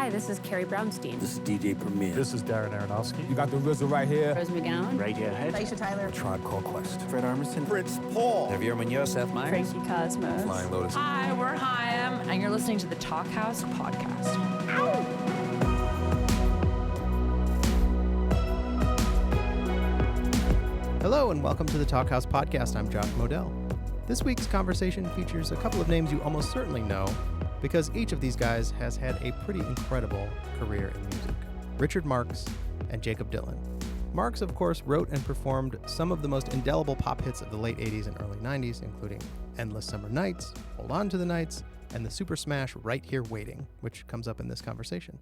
Hi, this is Carrie Brownstein. This is DJ Premier. This is Darren Aronofsky. You got the RZA right here. Rose McGowan. Radiohead. Aisha Tyler. Tribe Called Quest. Fred Armisen. Prince Paul. Javier Munoz. Seth Meyers. Frankie Cosmos. Flying Lotus. Hi, we're Chaim, and you're listening to the Talk House podcast. Hello and welcome to the Talk House podcast. I'm Josh Modell. This week's conversation features a couple of names you almost certainly know because each of these guys has had a pretty incredible career in music. Richard Marx and Jakob Dylan. Marx, of course, wrote and performed some of the most indelible pop hits of the late 80s and early 90s, including Endless Summer Nights, Hold On to the Nights, and the super smash Right Here Waiting, which comes up in this conversation.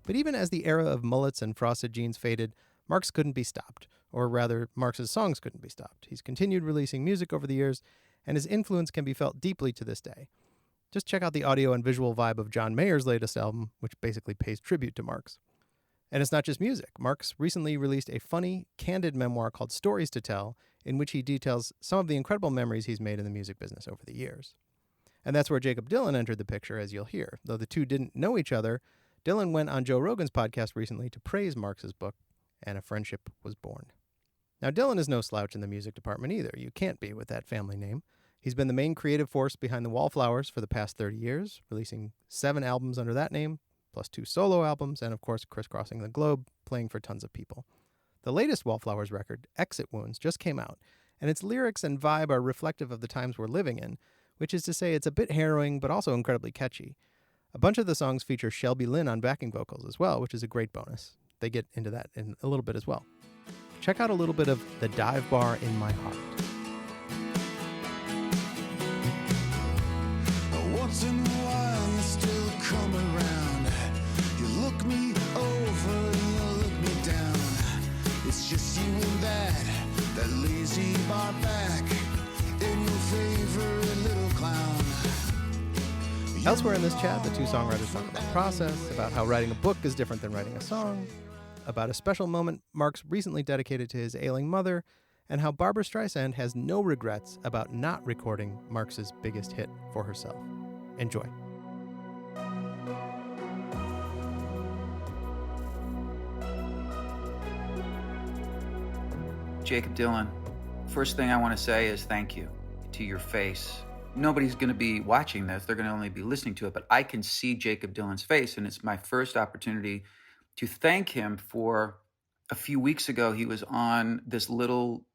But even as the era of mullets and frosted jeans faded, Marx couldn't be stopped, or rather, Marx's songs couldn't be stopped. He's continued releasing music over the years, and his influence can be felt deeply to this day. Just check out the audio and visual vibe of John Mayer's latest album, which basically pays tribute to Marx. And it's not just music. Marx recently released a funny, candid memoir called Stories to Tell, in which he details some of the incredible memories he's made in the music business over the years. And that's where Jakob Dylan entered the picture, as you'll hear. Though the two didn't know each other, Dylan went on Joe Rogan's podcast recently to praise Marx's book, and a friendship was born. Now, Dylan is no slouch in the music department either. You can't be with that family name. He's been the main creative force behind the Wallflowers for the past 30 years, releasing 7 albums under that name, plus 2 solo albums, and of course, criss-crossing the globe, playing for tons of people. The latest Wallflowers record, Exit Wounds, just came out, and its lyrics and vibe are reflective of the times we're living in, which is to say it's a bit harrowing, but also incredibly catchy. A bunch of the songs feature Shelby Lynne on backing vocals as well, which is a great bonus. They get into that in a little bit as well. Check out a little bit of The Dive Bar in My Heart. Once in a while you still come around. You look me over, you look me down. It's just you and that lazy bar back in your favorite little clown. Elsewhere in this chat, the two songwriters talk about the process, about how writing a book is different than writing a song, about a special moment Marx recently dedicated to his ailing mother, and how Barbra Streisand has no regrets about not recording Marx's biggest hit for herself. Enjoy. Jakob Dylan, first thing I want to say is thank you to your face. Nobody's going to be watching this. They're going to only be listening to it, but I can see Jakob Dylan's face, and it's my first opportunity to thank him for a few weeks ago. He was on this little,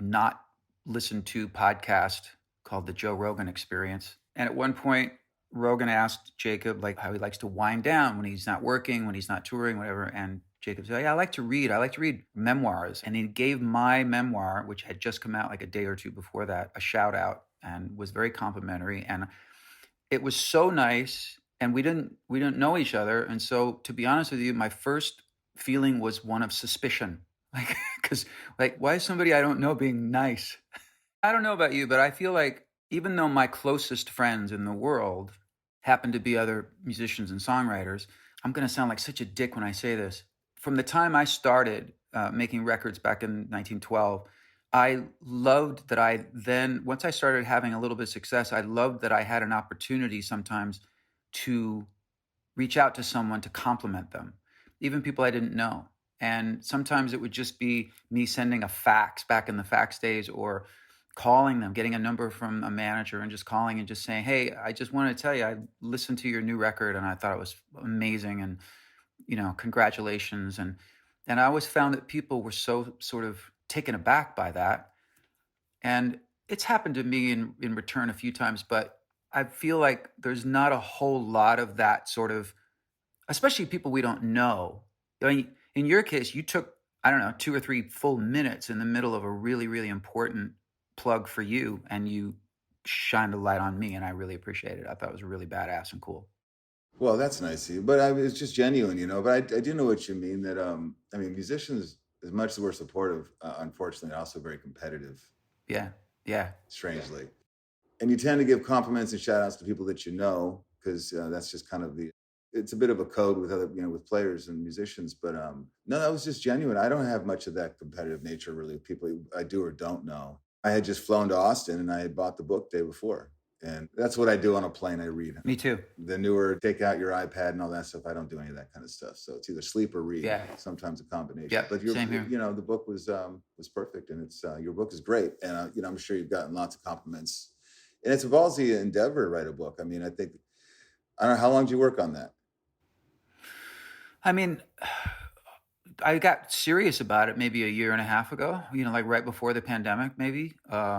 not listened to podcast called The Joe Rogan Experience. And at one point, Rogan asked Jakob how he likes to wind down when he's not working, when he's not touring, whatever. And Jakob said, yeah, I like to read memoirs. And he gave my memoir, which had just come out a day or two before that, a shout out and was very complimentary. And it was so nice. And we didn't know each other. And so, to be honest with you, my first feeling was one of suspicion. Because why is somebody I don't know being nice? I don't know about you, but I feel like even though my closest friends in the world happen to be other musicians and songwriters, I'm going to sound like such a dick when I say this. From the time I started making records back in 1912, I loved that once I started having a little bit of success, I loved that I had an opportunity sometimes to reach out to someone to compliment them, even people I didn't know. And sometimes it would just be me sending a fax back in the fax days, or calling them, getting a number from a manager and just calling and just saying, hey, I just want to tell you, I listened to your new record and I thought it was amazing, and, congratulations. And I always found that people were so sort of taken aback by that. And it's happened to me in return a few times, but I feel like there's not a whole lot of that sort of, especially people we don't know. I mean, in your case, you took, 2 or 3 full minutes in the middle of a really, really important plug for you, and you shined a light on me, and I really appreciate it. I thought it was really badass and cool. Well, that's nice of you, but it's just genuine, but I do know what you mean, that musicians, as much as we're supportive, unfortunately, are also very competitive. Yeah Strangely. And you tend to give compliments and shout outs to people that you know, because that's just kind of it's a bit of a code with other, with players and musicians. But no, that was just genuine. I don't have much of that competitive nature, really, with people I do or don't know. I had just flown to Austin and I had bought the book day before. And that's what I do on a plane. I read. Me too. The newer, take out your iPad and all that stuff. I don't do any of that kind of stuff. So it's either sleep or read. Yeah. Sometimes a combination. Yeah. But Same here. the book was perfect, and it's your book is great. And I'm sure you've gotten lots of compliments. And it's a ballsy endeavor to write a book. I mean, I don't know, how long did you work on that? I mean, I got serious about it maybe a year and a half ago, like right before the pandemic, maybe,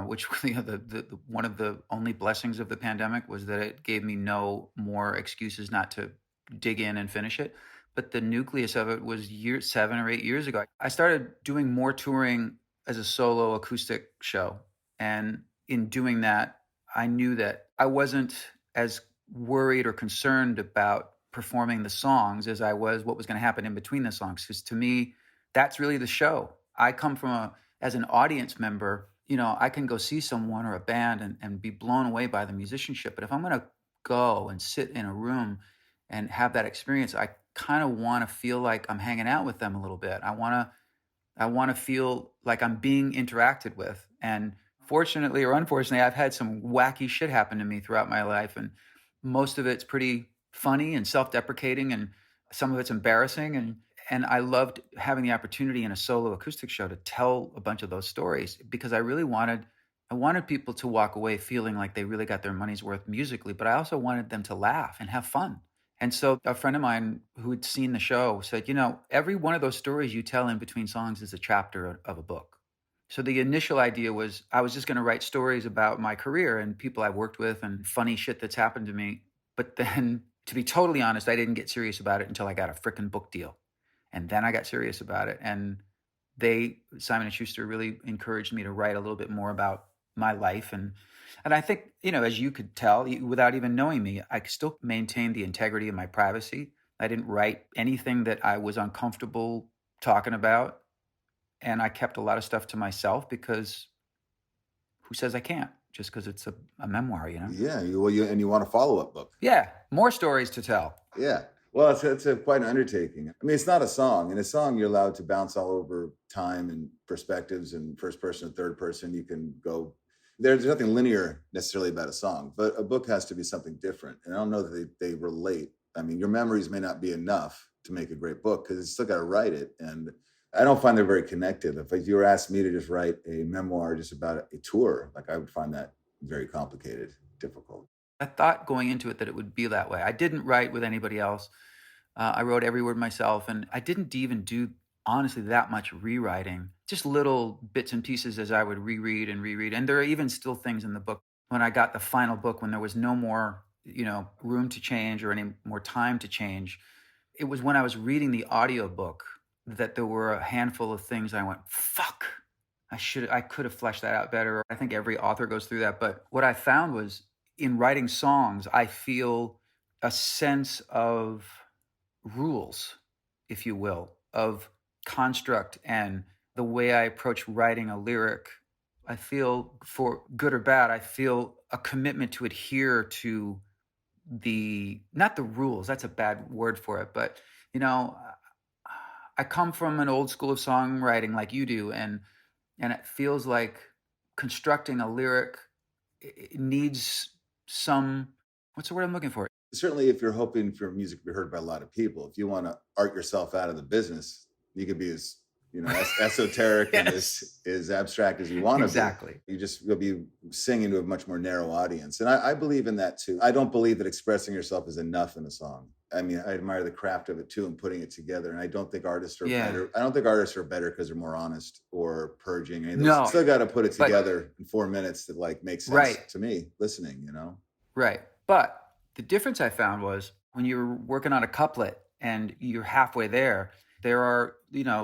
which the one of the only blessings of the pandemic was that it gave me no more excuses not to dig in and finish it. But the nucleus of it was 7 or 8 years ago. I started doing more touring as a solo acoustic show. And in doing that, I knew that I wasn't as worried or concerned about performing the songs as I was what was going to happen in between the songs. Because to me, that's really the show. I come from as an audience member, I can go see someone or a band and be blown away by the musicianship. But if I'm going to go and sit in a room and have that experience, I kind of want to feel like I'm hanging out with them a little bit. I want to feel like I'm being interacted with. And fortunately or unfortunately, I've had some wacky shit happen to me throughout my life. And most of it's pretty funny and self-deprecating, and some of it's embarrassing. And I loved having the opportunity in a solo acoustic show to tell a bunch of those stories, because I really wanted people to walk away feeling like they really got their money's worth musically, but I also wanted them to laugh and have fun. And so a friend of mine who had seen the show said, every one of those stories you tell in between songs is a chapter of a book. So the initial idea was I was just going to write stories about my career and people I've worked with and funny shit that's happened to me. But then, to be totally honest, I didn't get serious about it until I got a frickin' book deal. And then I got serious about it. And Simon & Schuster really encouraged me to write a little bit more about my life. And I think, as you could tell, without even knowing me, I still maintained the integrity of my privacy. I didn't write anything that I was uncomfortable talking about. And I kept a lot of stuff to myself, because who says I can't? Just because it's a memoir, Yeah, and you want a follow-up book. Yeah, more stories to tell. Yeah. Well, it's quite an undertaking. I mean, it's not a song. In a song, you're allowed to bounce all over time and perspectives and first person and third person. You can go. There's nothing linear necessarily about a song, but a book has to be something different. And I don't know that they relate. I mean, your memories may not be enough to make a great book, because you still got to write it. And I don't find they're very connected. If you were asked me to just write a memoir just about a tour, like, I would find that very complicated, difficult. I thought going into it that it would be that way. I didn't write with anybody else. I wrote every word myself, and I didn't even do, honestly, that much rewriting. Just little bits and pieces as I would reread. And there are even still things in the book. When I got the final book, when there was no more, room to change or any more time to change, it was when I was reading the audiobook that there were a handful of things I went, fuck, I could have fleshed that out better. I think every author goes through that. But what I found was, in writing songs, I feel a sense of rules, if you will, of construct, and the way I approach writing a lyric. I feel, for good or bad, I feel a commitment to adhere to not the rules, that's a bad word for it, but, I come from an old school of songwriting like you do, and it feels like constructing a lyric, it needs some, what's the word I'm looking for? Certainly, if you're hoping for music to be heard by a lot of people, if you want to art yourself out of the business, you could be as esoteric Yes. and as abstract as you want to Exactly. be. You'll be singing to a much more narrow audience. And I believe in that too. I don't believe that expressing yourself is enough in a song. I mean, I admire the craft of it too, and putting it together. And I don't think artists are better. I don't think artists are better because they're more honest or purging. No. Still got to put it together in 4 minutes that makes sense to me listening, Right. But the difference I found was, when you're working on a couplet and you're halfway there are,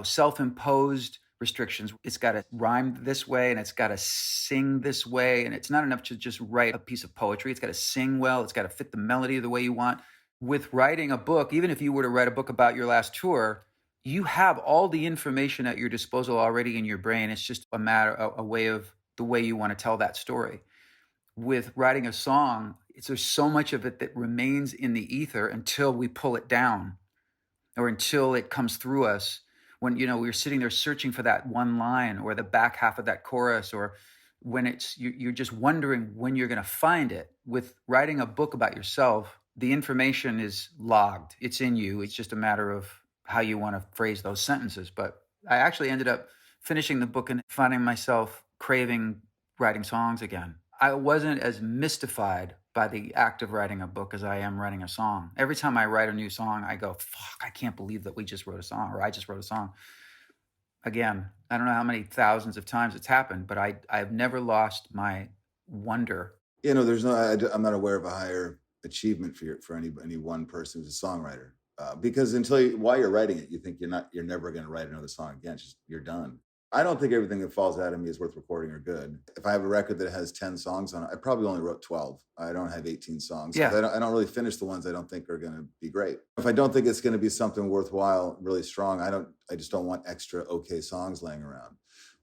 self-imposed restrictions. It's got to rhyme this way, and it's got to sing this way. And it's not enough to just write a piece of poetry. It's got to sing well. It's got to fit the melody the way you want. With writing a book, even if you were to write a book about your last tour, you have all the information at your disposal already in your brain. It's just a matter, a way of the way you want to tell that story. With writing a song, there's so much of it that remains in the ether until we pull it down, or until it comes through us. When, we're sitting there searching for that one line, or the back half of that chorus, or when you're just wondering when you're going to find it. With writing a book about yourself, the information is logged. It's in you. It's just a matter of how you want to phrase those sentences. But I actually ended up finishing the book and finding myself craving writing songs again. I wasn't as mystified by the act of writing a book as I am writing a song. Every time I write a new song, I go, fuck, I can't believe that we just wrote a song, or I just wrote a song. Again, I don't know how many thousands of times it's happened, but I've never lost my wonder. You know, I'm not aware of a higher achievement for any one person who's a songwriter. Because while you're writing it, you think you're never going to write another song again. You're done. I don't think everything that falls out of me is worth recording or good. If I have a record that has 10 songs on it, I probably only wrote 12. I don't have 18 songs. Yeah. I don't really finish the ones I don't think are going to be great. If I don't think it's going to be something worthwhile, really strong, I just don't want extra okay songs laying around.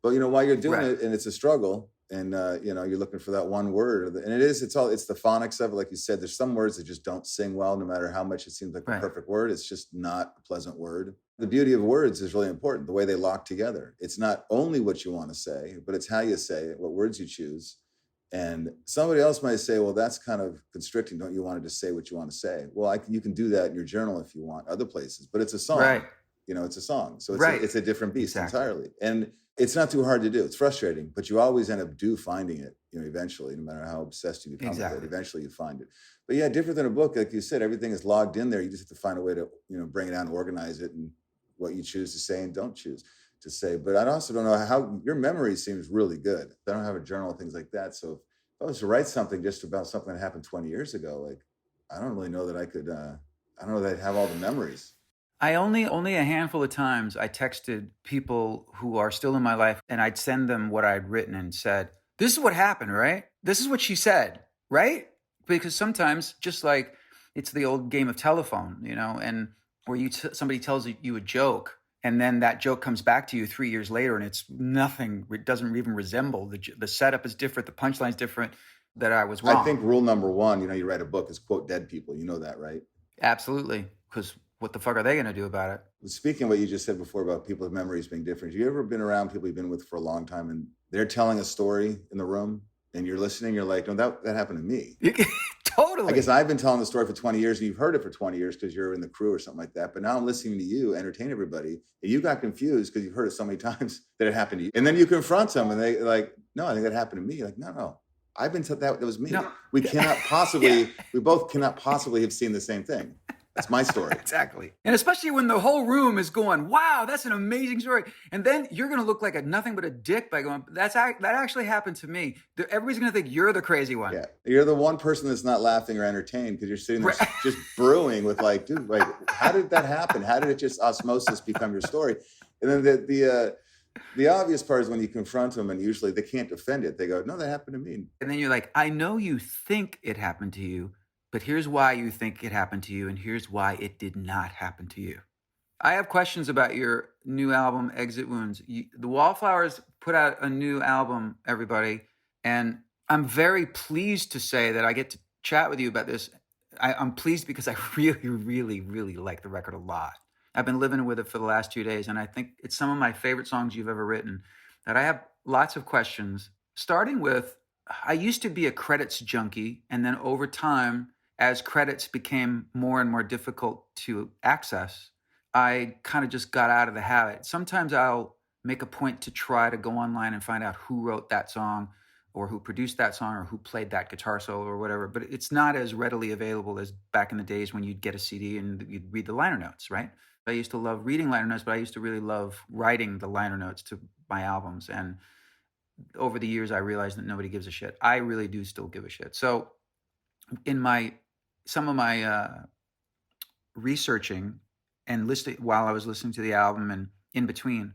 But, you know, while you're doing it, and it's a struggle, and, you know, you're looking for that one word, and it's the phonics of it. Like you said, there's some words that just don't sing well, no matter how much it seems like the perfect word. It's just not a pleasant word. The beauty of words is really important, the way they lock together. It's not only what you want to say, but it's how you say it, what words you choose. And somebody else might say, well, that's kind of constricting. Don't you want to just say what you want to say? Well, you can do that in your journal if you want, other places, but it's a song. Right. You know, it's a song. So it's a different beast entirely. And it's not too hard to do. It's frustrating, but you always end up finding it, you know, eventually, no matter how obsessed you become with it, eventually you find it. But yeah, different than a book, like you said, everything is logged in there. You just have to find a way to, you know, bring it out and organize it, and what you choose to say and don't choose to say. But I also don't know how your memory seems really good. I don't have a journal, things like that. So if I was to write something just about something that happened 20 years ago, like, I don't really know that I could, I don't know that I'd have all the memories. I only a handful of times I texted people who are still in my life, and I'd send them what I'd written and said, this is what happened, right? This is what she said, right? Because sometimes, just like it's the old game of telephone, you know, and where somebody tells you a joke, and then that joke comes back to you 3 years later, and it's nothing. It doesn't even resemble the setup is different, the punchline's different. That I was wrong. I think rule number one, you know, you write a book is quote dead people. You know that, right? Absolutely, because what the fuck are they going to do about it? Speaking of what you just said before about people's memories being different, have you ever been around people you've been with for a long time, and they're telling a story in the room, and you're listening, you're like, no, that happened to me. Totally. I guess I've been telling the story for 20 years, and you've heard it for 20 years because you're in the crew or something like that. But now I'm listening to you entertain everybody, and you got confused because you've heard it so many times that it happened to you. And then you confront them, and they like, no, I think that happened to me. You're like, no, I've been told that was me. No. We both cannot possibly have seen the same thing. That's my story. Exactly. And especially when the whole room is going, wow, that's an amazing story. And then you're going to look like nothing but a dick by going, that actually happened to me. Everybody's going to think you're the crazy one. Yeah. You're the one person that's not laughing or entertained because you're sitting there just brewing with like, dude, like, how did that happen? How did it just osmosis become your story? And then the obvious part is when you confront them, and usually they can't defend it. They go, no, that happened to me. And then you're like, I know you think it happened to you, but here's why you think it happened to you, and here's why it did not happen to you. I have questions about your new album, Exit Wounds. The Wallflowers put out a new album, everybody, and I'm very pleased to say that I get to chat with you about this. I'm pleased because I really, really, really like the record a lot. I've been living with it for the last 2 days, and I think it's some of my favorite songs you've ever written. That I have lots of questions, starting with, I used to be a credits junkie, and then over time, as credits became more and more difficult to access, I kind of just got out of the habit. Sometimes I'll make a point to try to go online and find out who wrote that song or who produced that song or who played that guitar solo or whatever, but it's not as readily available as back in the days when you'd get a CD and you'd read the liner notes, right? I used to love reading liner notes, but I used to really love writing the liner notes to my albums. And over the years, I realized that nobody gives a shit. I really do still give a shit. So in some of my researching and listening while I was listening to the album and in between,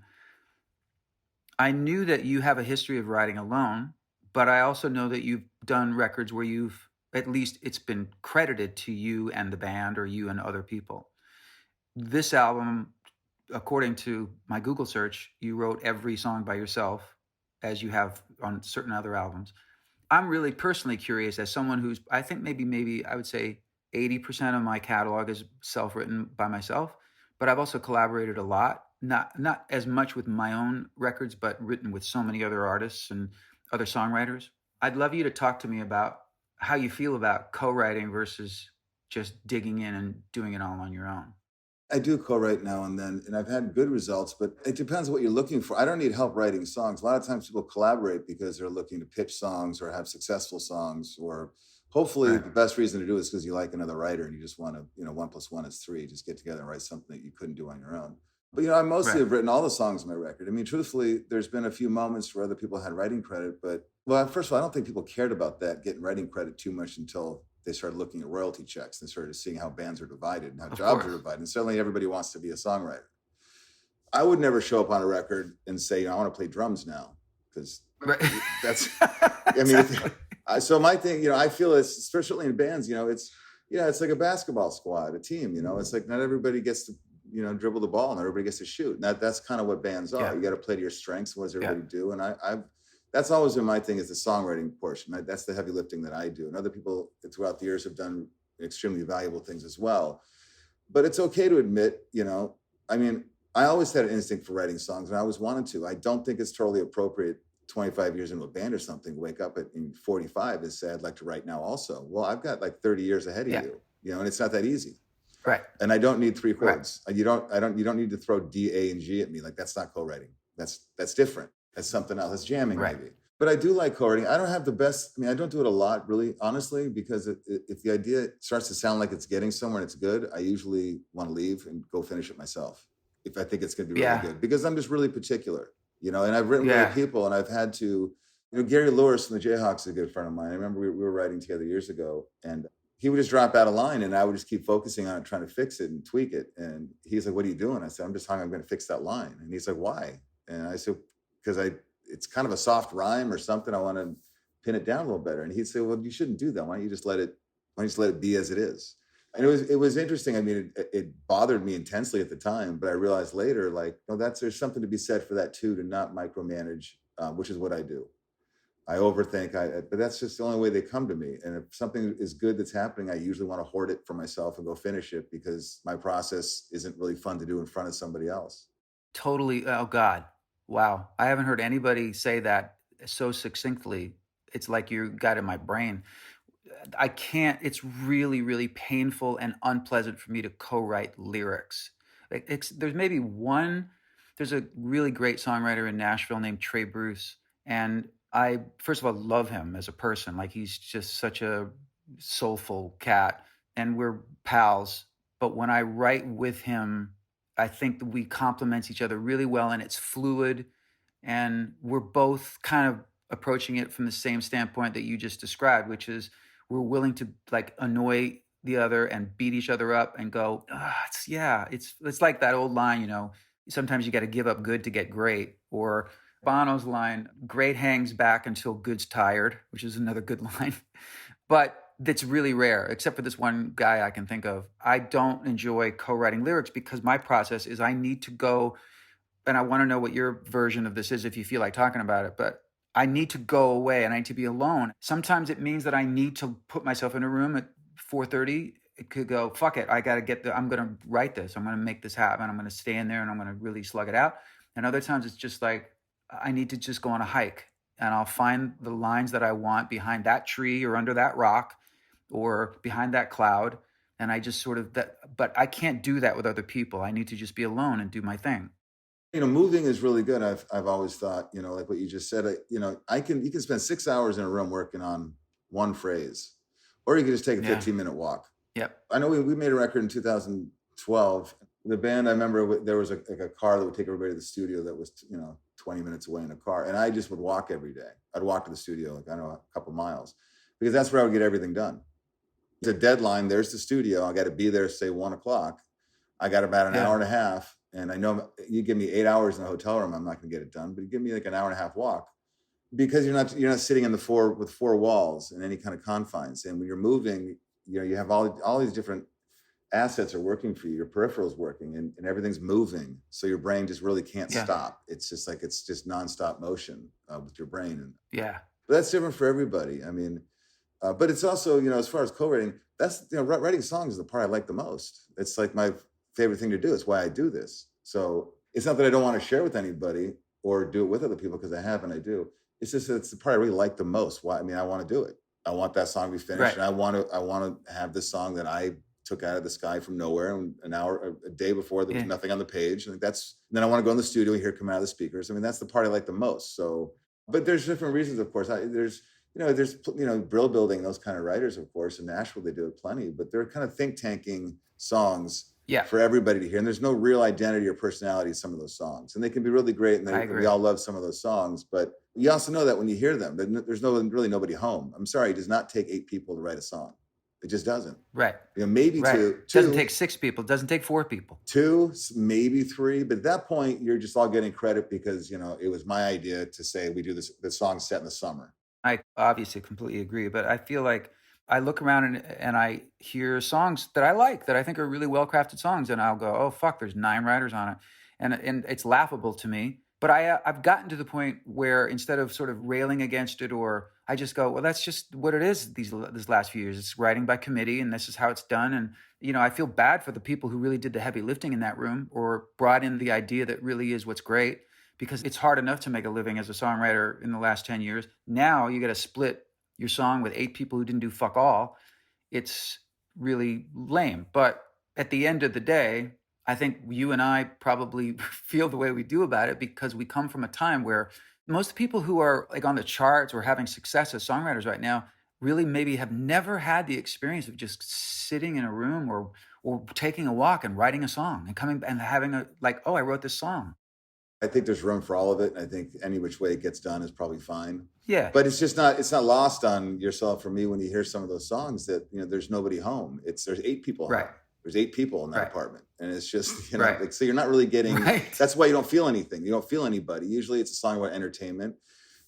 I knew that you have a history of writing alone, but I also know that you've done records where at least it's been credited to you and the band or you and other people. This album, according to my Google search, you wrote every song by yourself, as you have on certain other albums. I'm really personally curious, as someone who's, I think maybe I would say 80% of my catalog is self-written by myself, but I've also collaborated a lot, not as much with my own records, but written with so many other artists and other songwriters. I'd love you to talk to me about how you feel about co-writing versus just digging in and doing it all on your own. I do co-write now and then, and I've had good results, but it depends what you're looking for. I don't need help writing songs. A lot of times people collaborate because they're looking to pitch songs or have successful songs, or hopefully Right. the best reason to do it is because you like another writer and you just want to, 1+1 is 3, just get together and write something that you couldn't do on your own. But, I mostly Right. have written all the songs on my record. I mean, truthfully, there's been a few moments where other people had writing credit, but, well, first of all, I don't think people cared about that, getting writing credit too much until they started looking at royalty checks and started seeing how bands are divided and how Of jobs course. are divided. And certainly everybody wants to be a songwriter. I would never show up on a record and say, I want to play drums now, because Right. that's, I mean, so my thing, I feel it's, especially in bands, it's like a basketball squad, a team, it's like not everybody gets to, dribble the ball and everybody gets to shoot. And that's kind of what bands are. Yeah. You got to play to your strengths. What does everybody do? And that's always been my thing, is the songwriting portion. That's the heavy lifting that I do. And other people throughout the years have done extremely valuable things as well. But it's okay to admit, I always had an instinct for writing songs and I always wanted to. I don't think it's totally appropriate 25 years into a band or something, wake up in 45 and say, I'd like to write now also. Well, I've got like 30 years ahead of you, and it's not that easy. Right. And I don't need 3 chords. Right. You don't need to throw D, A, and G at me. Like, that's not co-writing. That's different. That's something else. That's jamming, maybe. But I do like co-writing. I don't have the best. I don't do it a lot, really, honestly, because if the idea starts to sound like it's getting somewhere and it's good, I usually want to leave and go finish it myself if I think it's going to be really good, because I'm just really particular, and I've written with other people, and I've had to, Gary Lewis from the Jayhawks is a good friend of mine. I remember we were writing together years ago, and he would just drop out a line and I would just keep focusing on it, trying to fix it and tweak it. And he's like, what are you doing? I said, I'm going to fix that line. And he's like, why? And I said, because it's kind of a soft rhyme or something. I want to pin it down a little better. And he'd say, well, you shouldn't do that. Why don't you just let it be as it is? And it was interesting. I mean, it bothered me intensely at the time, but I realized later, like, there's something to be said for that too, to not micromanage, which is what I do. I overthink, but that's just the only way they come to me. And if something is good that's happening, I usually want to hoard it for myself and go finish it, because my process isn't really fun to do in front of somebody else. Totally. Oh, God. Wow. I haven't heard anybody say that so succinctly. It's like you got in my brain. I can't, it's really, really painful and unpleasant for me to co-write lyrics. There's a really great songwriter in Nashville named Trey Bruce. And I, first of all, love him as a person. Like, he's just such a soulful cat, and we're pals. But when I write with him, I think that we complement each other really well, and it's fluid, and we're both kind of approaching it from the same standpoint that you just described, which is we're willing to like annoy the other and beat each other up and go, it's like that old line, sometimes you got to give up good to get great, or Bono's line, great hangs back until good's tired, which is another good line. But that's really rare, except for this one guy I can think of. I don't enjoy co-writing lyrics because my process is I need to go, and I want to know what your version of this is if you feel like talking about it, but I need to go away and I need to be alone. Sometimes it means that I need to put myself in a room at 4:30. It could go, fuck it, I got to I'm going to write this. I'm going to make this happen. I'm going to stay in there and I'm going to really slug it out. And other times it's just like, I need to just go on a hike and I'll find the lines that I want behind that tree or under that rock or behind that cloud. And I just but I can't do that with other people. I need to just be alone and do my thing. Moving is really good. I've always thought, like what you just said, you can spend 6 hours in a room working on one phrase, or you can just take a 15-minute walk. Yep. I know we made a record in 2012. The band, I remember there was a car that would take everybody to the studio that was, 20 minutes away in a car. And I just would walk every day. I'd walk to the studio, a couple miles, because that's where I would get everything done. It's a deadline. There's the studio. I got to be there, say 1:00. I got about an hour and a half. And I know you give me 8 hours in a hotel room, I'm not going to get it done. But you give me like an hour and a half walk, because you're not sitting with 4 walls in any kind of confines. And when you're moving, you have all these different assets are working for you. Your peripheral's working, and everything's moving. So your brain just really can't stop. It's just nonstop motion with your brain. But that's different for everybody. But it's also, as far as co-writing, that's, writing songs is the part I like the most. It's like my favorite thing to do. It's why I do this. So it's not that I don't want to share with anybody or do it with other people, because I have and I do. It's just, it's the part I really like the most. Why? I mean, I want to do it. I want that song to be finished. Right. And I want to have this song that I took out of the sky from nowhere, and a day before there was nothing on the page. And then I want to go in the studio and hear it come out of the speakers. I mean, that's the part I like the most. So, but there's different reasons, of course. There's Brill Building, those kind of writers, of course. In Nashville, they do it plenty, but they're kind of think tanking songs for everybody to hear. And there's no real identity or personality in some of those songs. And they can be really great. And we all love some of those songs, but you also know that when you hear them, there's really nobody home. I'm sorry, it does not take 8 people to write a song. It just doesn't. Right. Maybe two. It doesn't take 6 people. It doesn't take 4 people. 2, maybe 3. But at that point, you're just all getting credit because, it was my idea to say we do this song set in the summer. I obviously completely agree, but I feel like I look around and I hear songs that I like, that I think are really well-crafted songs, and I'll go, oh, fuck, there's 9 writers on it. And it's laughable to me. But I've gotten to the point where instead of sort of railing against it, or I just go, well, that's just what it is these last few years. It's writing by committee, and this is how it's done. And, I feel bad for the people who really did the heavy lifting in that room or brought in the idea that really is what's great, because it's hard enough to make a living as a songwriter in the last 10 years. Now you got to split your song with 8 people who didn't do fuck all. It's really lame. But at the end of the day, I think you and I probably feel the way we do about it because we come from a time where most people who are like on the charts or having success as songwriters right now really maybe have never had the experience of just sitting in a room or taking a walk and writing a song and coming and having I wrote this song. I think there's room for all of it. And I think any which way it gets done is probably fine. Yeah. But it's not lost on yourself or me when you hear some of those songs that, there's nobody home. There's 8 people home. Right. There's 8 people in that apartment. And it's just, Right. so you're not really getting, Right. That's why you don't feel anything. You don't feel anybody. Usually it's a song about entertainment.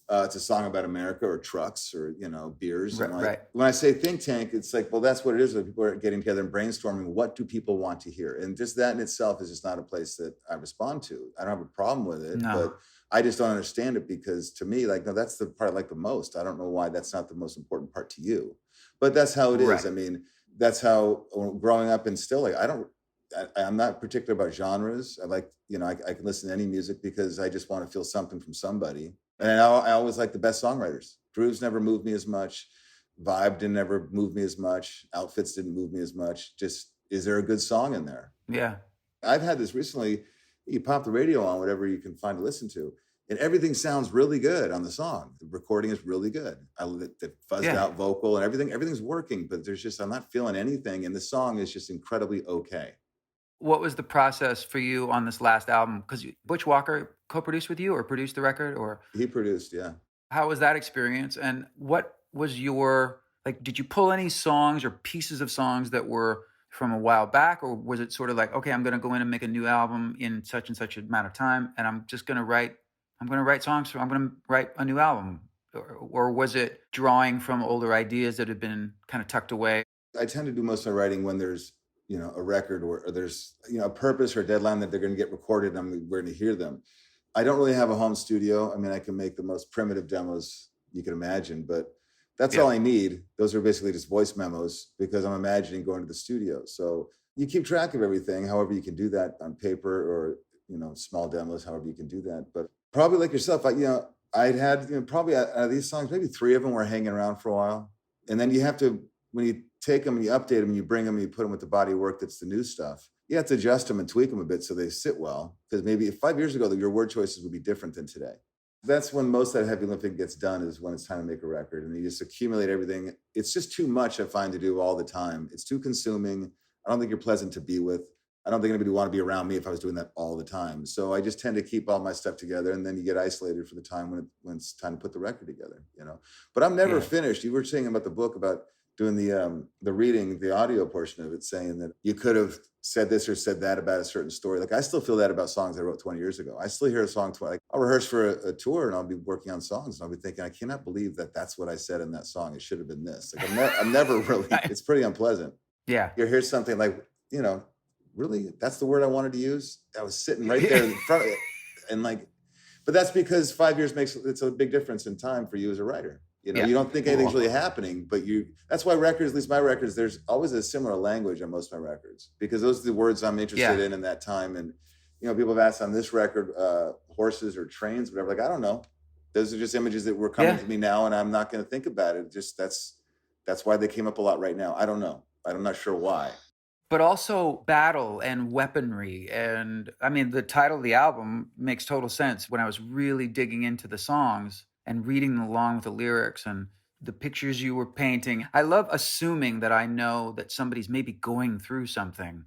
It's a song about America or trucks or, beers. Right, And right. when I say think tank, it's like, well, that's what it is. People are getting together and brainstorming. What do people want to hear? And just that in itself is just not a place that I respond to. I don't have a problem with it, but I just don't understand it because to me, no, that's the part I like the most. I don't know why that's not the most important part to you, but that's how it is. Right. I mean, that's how growing up and still I'm not particular about genres. I like, I can listen to any music because I just want to feel something from somebody. And I always like the best songwriters. Grooves never moved me as much. Vibe didn't ever move me as much. Outfits didn't move me as much. Just, is there a good song in there? Yeah. I've had this recently. You pop the radio on, whatever you can find to listen to, and everything sounds really good on the song. The recording is really good. The fuzzed out vocal and everything's working, but I'm not feeling anything. And the song is just incredibly okay. What was the process for you on this last album? Because Butch Walker co-produced with you or produced the record, or He produced, yeah. how was that experience? And what was your, did you pull any songs or pieces of songs that were from a while back, or was it sort of like, okay, I'm going to go in and make a new album in such and such amount of time, and I'm going to write songs, I'm going to write a new album? Or was it drawing from older ideas that had been kind of tucked away? I tend to do most of my writing when there's, a record or there's, a purpose or a deadline that they're going to get recorded and we're going to hear them. I don't really have a home studio. I mean, I can make the most primitive demos you can imagine, but that's all I need. Those are basically just voice memos because I'm imagining going to the studio. So you keep track of everything, however you can do that on paper or, small demos, however you can do that. But probably like yourself, I'd had, probably out of these songs, maybe 3 of them were hanging around for a while. And then you have to, when you take them and you update them, you bring them, and you put them with the body of work that's the new stuff. You have to adjust them and tweak them a bit so they sit well. Because maybe 5 years ago, your word choices would be different than today. That's when most of that heavy lifting gets done, is when it's time to make a record. And you just accumulate everything. It's just too much, I find, to do all the time. It's too consuming. I don't think you're pleasant to be with. I don't think anybody would want to be around me if I was doing that all the time. So I just tend to keep all my stuff together, and then you get isolated for the time when it's time to put the record together, But I'm never finished. You were saying about the book, about doing the reading, the audio portion of it, saying that you could have said this or said that about a certain story. I still feel that about songs I wrote 20 years ago. I still hear a song, I'll rehearse for a tour and I'll be working on songs and I'll be thinking, I cannot believe that that's what I said in that song. It should have been this. I'm never really, it's pretty unpleasant. Yeah. You hear something really, that's the word I wanted to use. I was sitting right there in front of it. And but that's because 5 years it's a big difference in time for you as a writer. You don't think anything's really happening, but that's why records, at least my records, there's always a similar language on most of my records, because those are the words I'm interested in that time. And, people have asked on this record, horses or trains, whatever. I don't know. Those are just images that were coming to me now, and I'm not going to think about it. Just that's why they came up a lot right now. I don't know. I'm not sure why. But also battle and weaponry. And I mean, the title of the album makes total sense when I was really digging into the songs and reading along with the lyrics and the pictures you were painting. I love assuming that I know that somebody's maybe going through something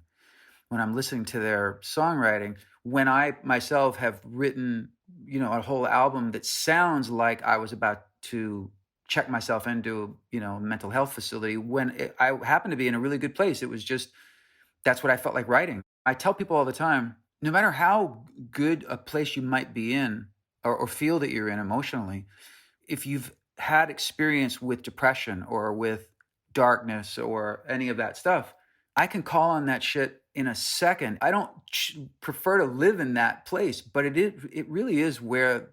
when I'm listening to their songwriting, when I myself have written, a whole album that sounds like I was about to check myself into, a mental health facility when I happened to be in a really good place. It was just, that's what I felt like writing. I tell people all the time, no matter how good a place you might be in or feel that you're in emotionally, if you've had experience with depression or with darkness or any of that stuff, I can call on that shit in a second. I don't prefer to live in that place, but it really is where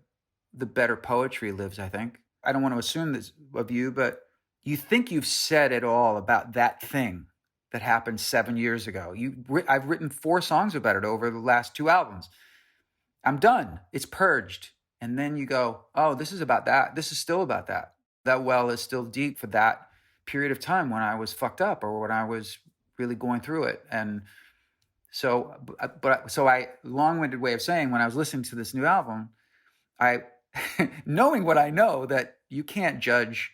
the better poetry lives, I think. I don't want to assume this of you, but you think you've said it all about that thing that happened 7 years ago. I've written 4 songs about it over the last 2 albums. I'm done. It's purged. And then you go, oh, this is about that. This is still about that. That well is still deep for that period of time when I was fucked up or when I was really going through it. And so I long-winded way of saying, when I was listening to this new album, I, knowing what I know, that you can't judge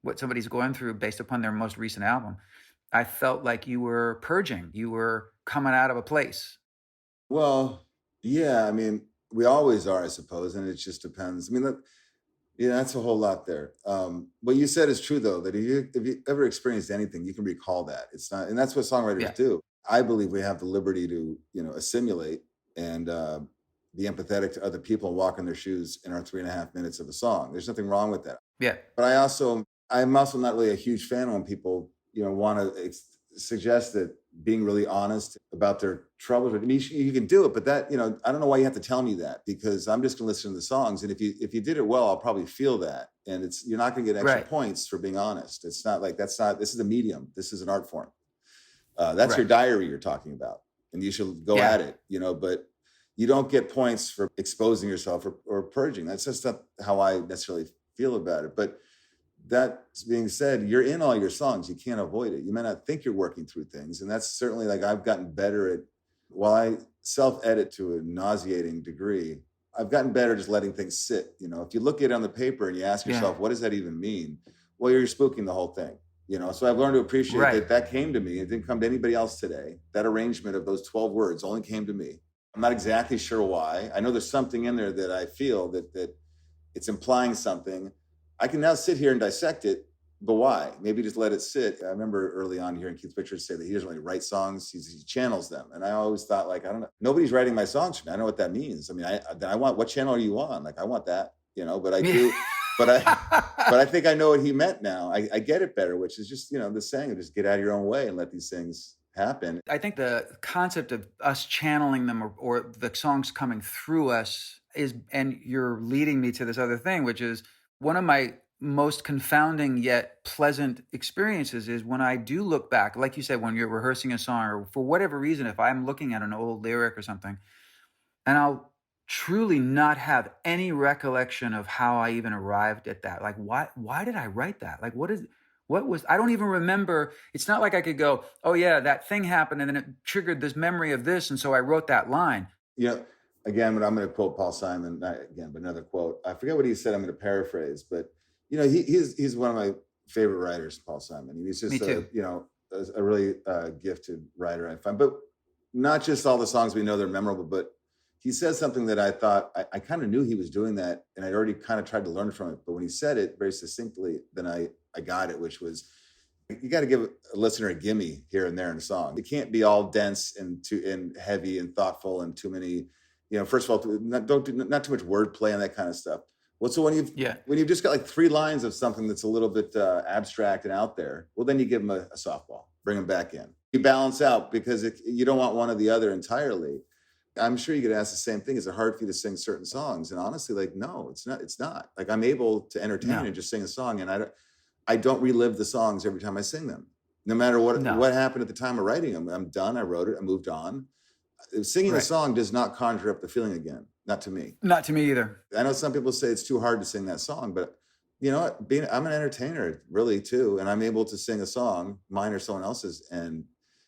what somebody's going through based upon their most recent album, I felt like you were purging. You were coming out of a place. Well, yeah, I mean, we always are, I suppose, and it just depends. I mean, that's a whole lot there. What you said is true, though, that if you ever experienced anything, you can recall that. It's not, and that's what songwriters do. I believe we have the liberty to, assimilate and be empathetic to other people and walk in their shoes in our 3.5 minutes of a song. There's nothing wrong with that. Yeah. But I'm also not really a huge fan when people, want to suggest that being really honest about their troubles. I mean, you can do it, but that, I don't know why you have to tell me that, because I'm just going to listen to the songs. And if you did it well, I'll probably feel that. And you're not going to get extra points for being honest. It's not like this is a medium. This is an art form. That's your diary you're talking about. And you should go at it, but you don't get points for exposing yourself or purging. That's just not how I necessarily feel about it. But that being said, you're in all your songs. You can't avoid it. You may not think you're working through things. And that's certainly, like, I've gotten better at, while I self-edit to a nauseating degree, I've gotten better just letting things sit. If you look at it on the paper and you ask yourself, what does that even mean? Well, you're spooking the whole thing. So I've learned to appreciate that came to me. It didn't come to anybody else today. That arrangement of those 12 words only came to me. I'm not exactly sure why. I know there's something in there that I feel that it's implying something. I can now sit here and dissect it, but why? Maybe just let it sit. I remember early on hearing Keith Richards say that he doesn't really write songs, he channels them. And I always thought, like, I don't know, nobody's writing my songs for me. I know what that means. I mean, I want, what channel are you on? Like, I want that, but I do, but I think I know what he meant now. I get it better, which is just, the saying of just get out of your own way and let these things happen. I think the concept of us channeling them or the songs coming through us is, and you're leading me to this other thing, which is one of my most confounding yet pleasant experiences is when I do look back, like you said, when you're rehearsing a song or for whatever reason, if I'm looking at an old lyric or something, and I'll truly not have any recollection of how I even arrived at that. Like, why did I write that? Like, I don't even remember. It's not like I could go, oh yeah, that thing happened and then it triggered this memory of this. And so I wrote that line. Again, but I'm going to quote Paul Simon, not again, but another quote. I forget what he said. I'm going to paraphrase, but he's one of my favorite writers, Paul Simon. He's just a really gifted writer, I find. But not just all the songs we know they're memorable, but he says something that I thought I kind of knew he was doing that, and I'd already kind of tried to learn from it. But when he said it very succinctly, then I got it, which was, you got to give a listener a gimme here and there in a song. It can't be all dense and heavy and thoughtful and too many. First of all, not too much wordplay and that kind of stuff. Well, so when you've just got like 3 lines of something that's a little bit abstract and out there, well, then you give them a softball, bring them back in. You balance out, because you don't want one or the other entirely. I'm sure you could ask the same thing. Is it hard for you to sing certain songs? And honestly, like, no, it's not. It's not. Like, I'm able to entertain and just sing a song, and I don't relive the songs every time I sing them, no matter what happened at the time of writing them. I'm done. I wrote it. I moved on. Singing the Right. song does not conjure up the feeling again. Not to me. Not to me either. I know some people say it's too hard to sing that song, but you know what? I'm an entertainer, really, too. And I'm able to sing a song, mine or someone else's. And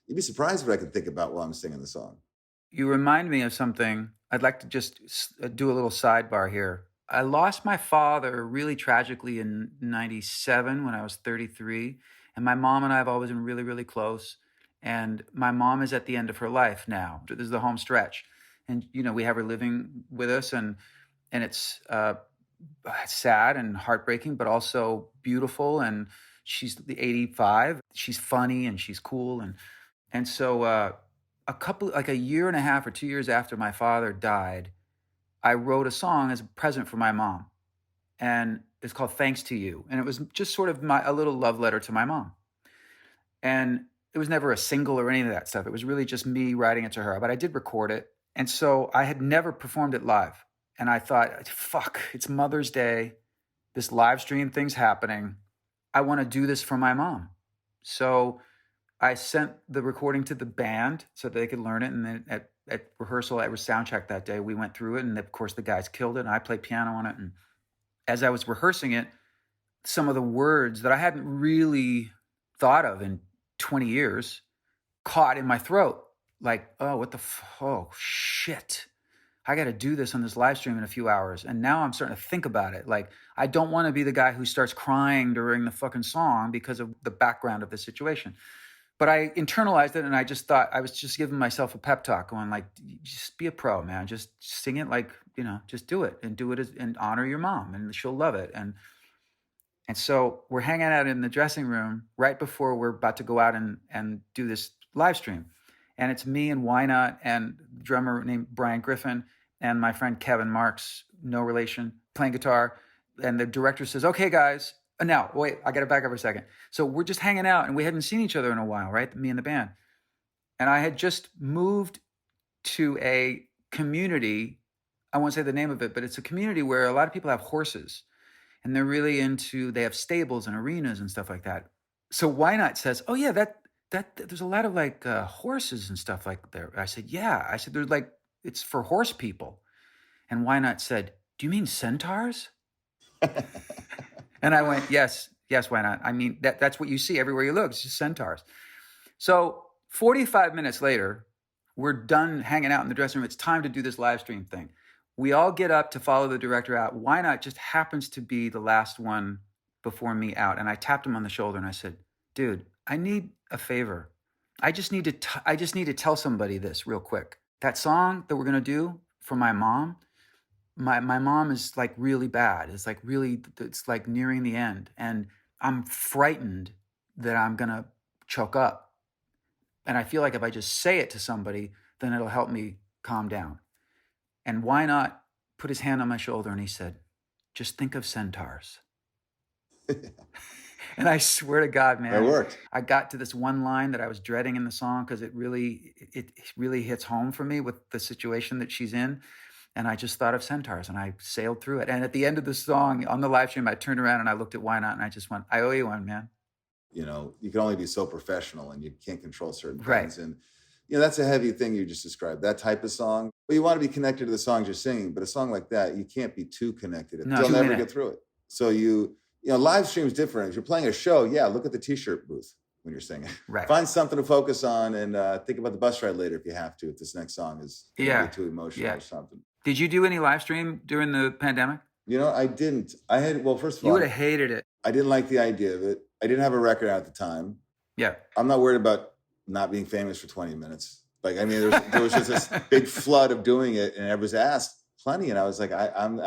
you'd be surprised what I can think about while I'm singing the song. You remind me of something. I'd like to just do a little sidebar here. I lost my father really tragically in 97 when I was 33. And my mom and I have always been really, really close. And my mom is at the end of her life now. This is the home stretch. And, you know, we have her living with us, and it's sad and heartbreaking, but also beautiful. And she's 85. She's funny and she's cool. And so a year and a half or 2 years after my father died, I wrote a song as a present for my mom. And it's called Thanks to You. And it was just sort of a little love letter to my mom. And it was never a single or any of that stuff. It was really just me writing it to her. But I did record it. And so I had never performed it live. And I thought, fuck, it's Mother's Day. This live stream thing's happening. I want to do this for my mom. So I sent the recording to the band so they could learn it. And then at rehearsal, at sound check that day, we went through it. And of course, the guys killed it. And I played piano on it. And as I was rehearsing it, some of the words that I hadn't really thought of in 20 years caught in my throat. Like, oh, oh, shit. I got to do this on this live stream in a few hours. And now I'm starting to think about it. Like, I don't want to be the guy who starts crying during the fucking song because of the background of the situation. But I internalized it, and I just thought, I was just giving myself a pep talk, going like, just be a pro, man. Just sing it like, you know, just do it and and honor your mom, and she'll love it. And so we're hanging out in the dressing room right before we're about to go out and do this live stream. And it's me and Why Not and a drummer named Brian Griffin and my friend Kevin Marx, no relation, playing guitar. And the director says, okay, guys. Now, wait, I got to back up a second. So we're just hanging out, and we hadn't seen each other in a while, right? Me and the band. And I had just moved to a community. I won't say the name of it, but it's a community where a lot of people have horses. And they're really they have stables and arenas and stuff like that. So Why Not says, oh yeah, that there's a lot of like horses and stuff like there. I said, yeah. I said, there's like, it's for horse people. And Why Not said, do you mean centaurs? And I went, yes, why not? I mean, that's what you see everywhere you look. It's just centaurs. So 45 minutes later, we're done hanging out in the dressing room. It's time to do this live stream thing. We all get up to follow the director out. Why Not just happens to be the last one before me out. And I tapped him on the shoulder and I said, dude, I need a favor. I just need to tell somebody this real quick. That song that we're going to do for my mom, my mom is like really bad. It's like nearing the end. And I'm frightened that I'm going to choke up. And I feel like if I just say it to somebody, then it'll help me calm down. And Why Not put his hand on my shoulder and he said, just think of centaurs. And I swear to God, man, That worked. I got to this one line that I was dreading in the song because it really hits home for me with the situation that she's in. And I just thought of centaurs and I sailed through it. And at the end of the song on the live stream, I turned around and I looked at Why Not and I just went, I owe you one, man. You know, you can only be so professional and you can't control certain Right. things. And, you know, that's a heavy thing you just described, that type of song. Well, you want to be connected to the songs you're singing, but a song like that, you can't be too connected. No, You'll too never minute. get through it. So you know, live stream's different. If you're playing a show, yeah, look at the t-shirt booth when you're singing. Right. Find something to focus on and think about the bus ride later if you have to, if this next song is gonna be too emotional or something. Did you do any live stream during the pandemic? You know, I didn't. Well, first of You all, would have hated it. I didn't like the idea of it. I didn't have a record out at the time. Yeah. I'm not worried about not being famous for 20 minutes. Like, I mean, there was just this big flood of doing it, and I was asked plenty, and I was like, I'm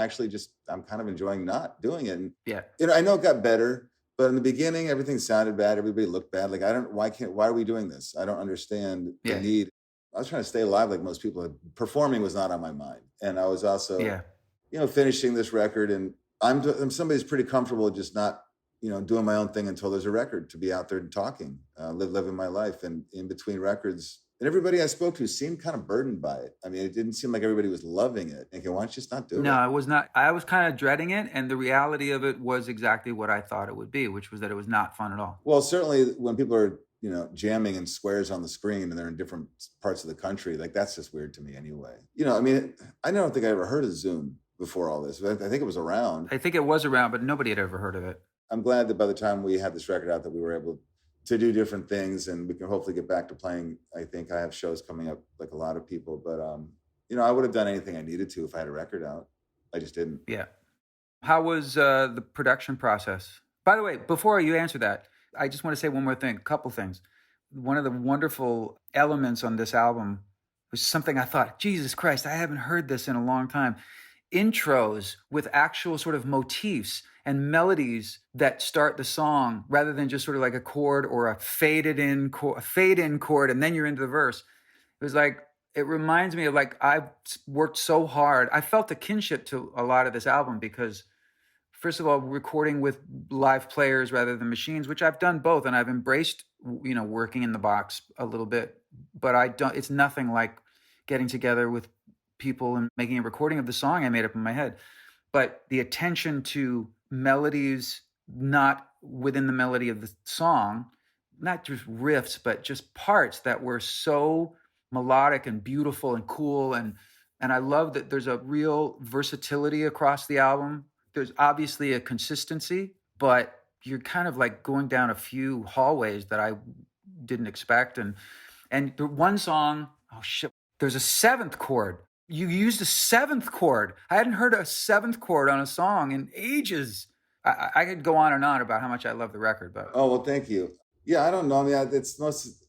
kind of enjoying not doing it. And, Yeah. you know, I know it got better, but in the beginning, everything sounded bad. Everybody looked bad. Like, why are we doing this? I don't understand the need. I was trying to stay alive like most people. Performing was not on my mind. And I was also, you know, finishing this record, and I'm somebody who's pretty comfortable just not, you know, doing my own thing until there's a record to be out there and talking, living my life. And in between records, and everybody I spoke to seemed kind of burdened by it. I mean, it didn't seem like everybody was loving it. Thinking, why don't you just not do it? No, I was not. I was kind of dreading it. And the reality of it was exactly what I thought it would be, which was that it was not fun at all. Well, certainly when people are, jamming in squares on the screen and they're in different parts of the country. Like, that's just weird to me anyway. I mean, I don't think I ever heard of Zoom before all this. I think it was around. I think it was around, but nobody had ever heard of it. I'm glad that by the time we had this record out that we were able to do different things, and we can hopefully get back to playing. I think I have shows coming up like a lot of people, but I would have done anything I needed to if I had a record out. I just didn't. Yeah. How was the production process? By the way, before you answer that, I just want to say one more thing, a couple things. One of the wonderful elements on this album was something I thought, Jesus Christ, I haven't heard this in a long time. Intros with actual sort of motifs and melodies that start the song rather than just sort of like a chord or a fade in chord and then you're into the verse. It was like, it reminds me of like, I've worked so hard. I felt a kinship to a lot of this album because, first of all, recording with live players rather than machines, which I've done both, and I've embraced, working in the box a little bit, but it's nothing like getting together with people and making a recording of the song I made up in my head. But the attention to melodies, not within the melody of the song, not just riffs, but just parts that were so melodic and beautiful and cool. And I love that there's a real versatility across the album. There's obviously a consistency, but you're kind of like going down a few hallways that I didn't expect. And the one song, oh shit, there's a seventh chord. You used a seventh chord. I hadn't heard a seventh chord on a song in ages. I could go on and on about how much I love the record, but oh well, thank you. Yeah, I don't know. I mean, it's most,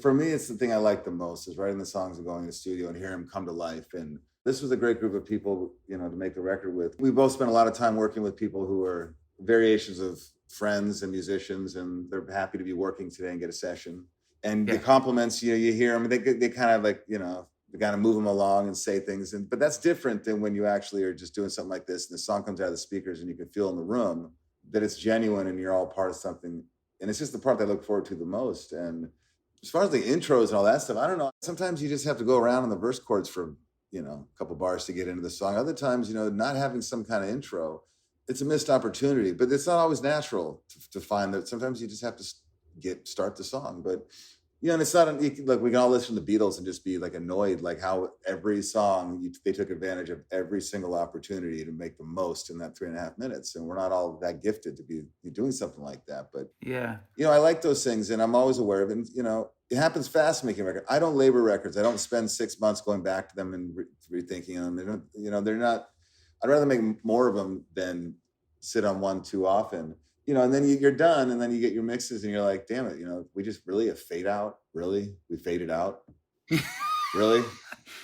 for me, it's the thing I like the most is writing the songs and going to the studio and hearing them come to life. And this was a great group of people, to make the record with. We both spent a lot of time working with people who are variations of friends and musicians, and they're happy to be working today and get a session. And the compliments, you hear them, they kind of like, they kind of move them along and say things. But that's different than when you actually are just doing something like this and the song comes out of the speakers and you can feel in the room that it's genuine and you're all part of something. And it's just the part that I look forward to the most. And as far as the intros and all that stuff, I don't know. Sometimes you just have to go around on the verse chords for, a couple bars to get into the song. Other times, not having some kind of intro, it's a missed opportunity. But it's not always natural to find that. Sometimes you just have to start the song. But and it's not, look, we can all listen to the Beatles and just be like annoyed, like how every song, they took advantage of every single opportunity to make the most in that 3.5 minutes. And we're not all that gifted to be doing something like that. But yeah, I like those things and I'm always aware of it. And, it happens fast making a record. I don't labor records. I don't spend 6 months going back to them and rethinking them. They're not, I'd rather make more of them than sit on one too often. And then you're done and then you get your mixes and you're like, damn it, we just really a fade out? Really? We faded out? Really?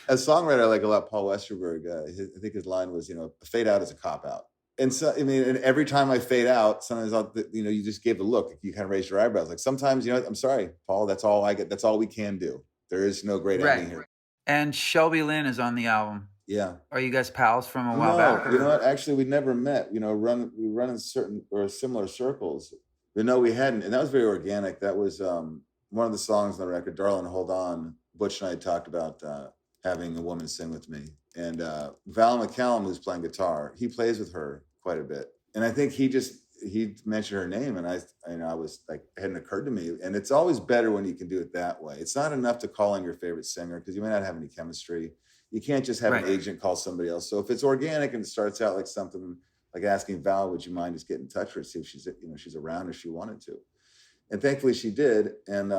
As a songwriter, I like a lot Paul Westerberg. I think his line was, a fade out is a cop out. And so, and every time I fade out, sometimes you just gave the look. You kind of raised your eyebrows. Like sometimes, I'm sorry, Paul, that's all I get. That's all we can do. There is no great ending here. And Shelby Lynne is on the album. Yeah. Are you guys pals from a while back? Or? You know what? Actually, we never met. We run in certain or similar circles. But no, we hadn't. And that was very organic. That was one of the songs on the record, Darling, Hold On. Butch and I had talked about having a woman sing with me. And Val McCallum, who's playing guitar, he plays with her quite a bit. And I think he mentioned her name and I was like, it hadn't occurred to me. And it's always better when you can do it that way. It's not enough to call in your favorite singer because you may not have any chemistry. You can't just have an agent call somebody else. So if it's organic and it starts out like something like asking Val, would you mind just getting in touch with her, see if she's around if she wanted to. And thankfully she did. And,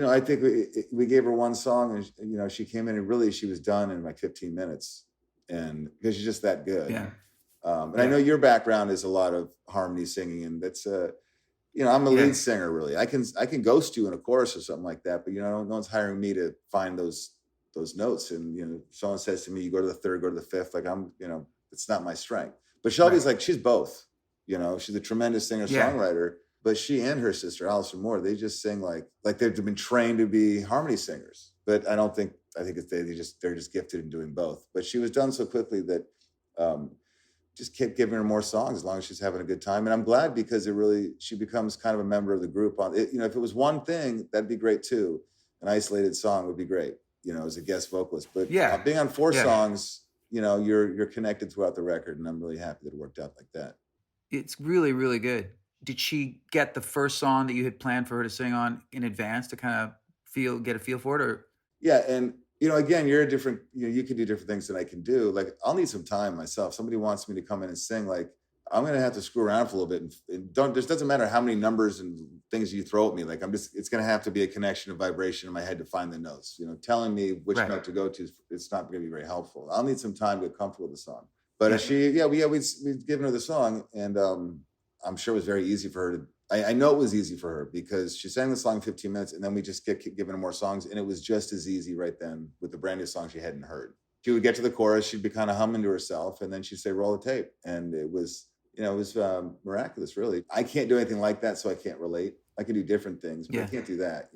I think we gave her one song and, she came in and really she was done in like 15 minutes. And because she's just that good. Yeah. And I know your background is a lot of harmony singing and that's, I'm a lead singer really. I can ghost you in a chorus or something like that, but no one's hiring me to find those notes. And, someone says to me, you go to the third, go to the fifth, like it's not my strength. But Shelby's like, she's both, she's a tremendous singer songwriter, but she and her sister, Allison Moore, they just sing like they've been trained to be harmony singers. But I think they're just gifted in doing both. But she was done so quickly that just kept giving her more songs as long as she's having a good time. And I'm glad because she becomes kind of a member of the group on it. If it was one thing, that'd be great too. An isolated song would be great, as a guest vocalist. But being on 4 songs, you're connected throughout the record. And I'm really happy that it worked out like that. It's really, really good. Did she get the first song that you had planned for her to sing on in advance to kind of get a feel for it? Or Yeah, and again, you're a different. You can do different things than I can do. Like, I'll need some time myself. Somebody wants me to come in and sing. Like, I'm gonna have to screw around for a little bit, and doesn't matter how many numbers and things you throw at me. Like, it's gonna have to be a connection of vibration in my head to find the notes. Telling me which note to go to, it's not gonna be very helpful. I'll need some time to get comfortable with the song. But we'd given her the song, and I'm sure it was very easy for her to. I know it was easy for her because she sang the song 15 minutes, and then we just kept giving her more songs, and it was just as easy right then with the brand new song she hadn't heard. She would get to the chorus, she'd be kind of humming to herself, and then she'd say, "Roll the tape," and it was miraculous, really. I can't do anything like that, so I can't relate. I can do different things, but I can't do that.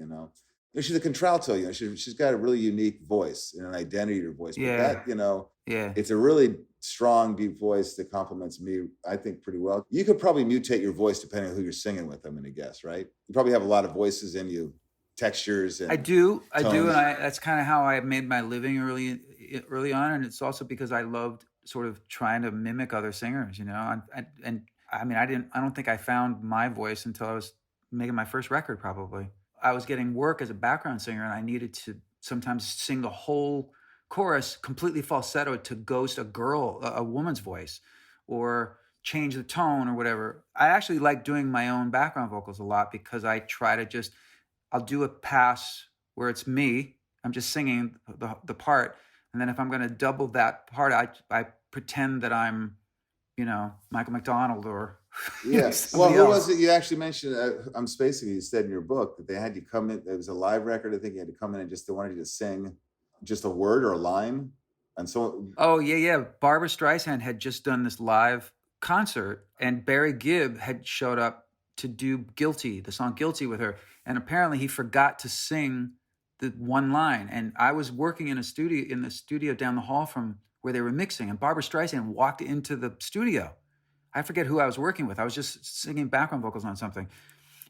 She's a contralto. She's got a really unique voice and an identity to her voice. But that, it's a really strong, deep voice that complements me, I think, pretty well. You could probably mutate your voice depending on who you're singing with, I'm going to guess, right? You probably have a lot of voices in you, textures. And I do, and that's kind of how I made my living early on, and it's also because I loved sort of trying to mimic other singers, and I mean, I don't think I found my voice until I was making my first record, probably. I was getting work as a background singer, and I needed to sometimes sing the whole chorus completely falsetto to ghost a woman's voice, or change the tone or whatever. I actually like doing my own background vocals a lot because I try to I'll do a pass where it's me, I'm just singing the part, and then if I'm going to double that part, I pretend that I'm, Michael McDonald or Well, who was it? You actually mentioned, I'm spacing you said in your book that they had you come in, it was a live record, I think you had to come in and they wanted you to sing just a word or a line. And so... Oh, yeah. Barbra Streisand had just done this live concert, and Barry Gibb had showed up to do the song Guilty with her. And apparently he forgot to sing the one line. And I was working in the studio down the hall from where they were mixing, and Barbra Streisand walked into the studio. I forget who I was working with. I was just singing background vocals on something.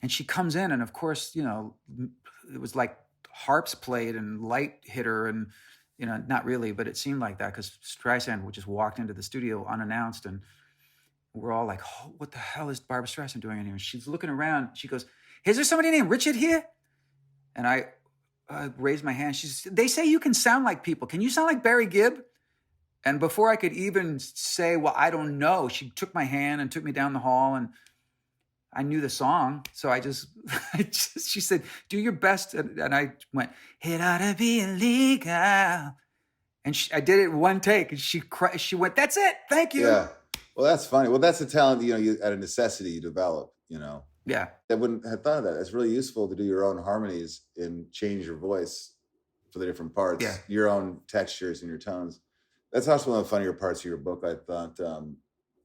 And she comes in, and of course, it was like harps played and light hit her, and, not really, but it seemed like that because Streisand just walked into the studio unannounced, and we're all like, oh, what the hell is Barbra Streisand doing in here? And she's looking around. She goes, is there somebody named Richard here? And I raised my hand. They say you can sound like people. Can you sound like Barry Gibb? And before I could even say, well, I don't know, she took my hand and took me down the hall, and I knew the song. So she said, do your best. And I went, it ought to be illegal. And I did it one take, and she went, that's it. Thank you. Yeah. Well, that's funny. Well, that's a talent, you out of necessity you develop, Yeah. I wouldn't have thought of that. It's really useful to do your own harmonies and change your voice for the different parts, your own textures and your tones. That's also one of the funnier parts of your book. I thought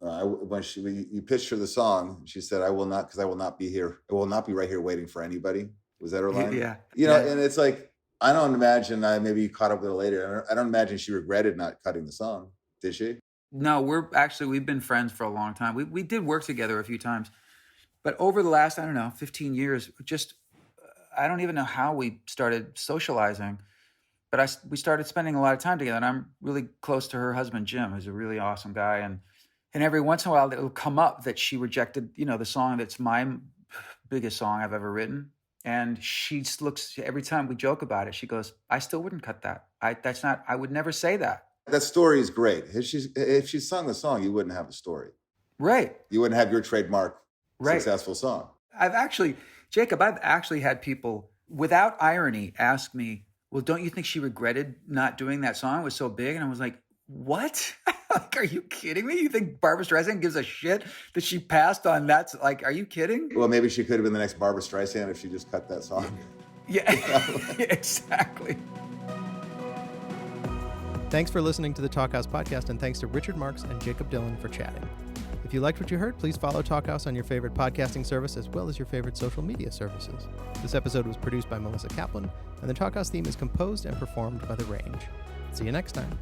when you pitched her the song, she said, I will not be here. I will not be right here waiting for anybody. Was that her line? Yeah. And it's like, I don't imagine, maybe you caught up with her later. I don't imagine she regretted not cutting the song. Did she? No, we've been friends for a long time. We did work together a few times, but over the last, 15 years, I don't even know how we started socializing. But we started spending a lot of time together, and I'm really close to her husband, Jim, who's a really awesome guy. And every once in a while, it'll come up that she rejected, the song that's my biggest song I've ever written. And she looks, every time we joke about it, she goes, I still wouldn't cut that. I would never say that. That story is great. If she sung the song, you wouldn't have a story. Right. You wouldn't have your trademark successful song. Jacob, I've actually had people, without irony, ask me, well, don't you think she regretted not doing that song? It was so big. And I was like, what? Are you kidding me? You think Barbra Streisand gives a shit that she passed on that? Are you kidding? Well, maybe she could have been the next Barbra Streisand if she just cut that song. Yeah, exactly. Thanks for listening to the Talkhouse podcast, and thanks to Richard Marx and Jakob Dylan for chatting. If you liked what you heard, please follow Talkhouse on your favorite podcasting service as well as your favorite social media services. This episode was produced by Melissa Kaplan, and the Talkhouse theme is composed and performed by The Range. See you next time.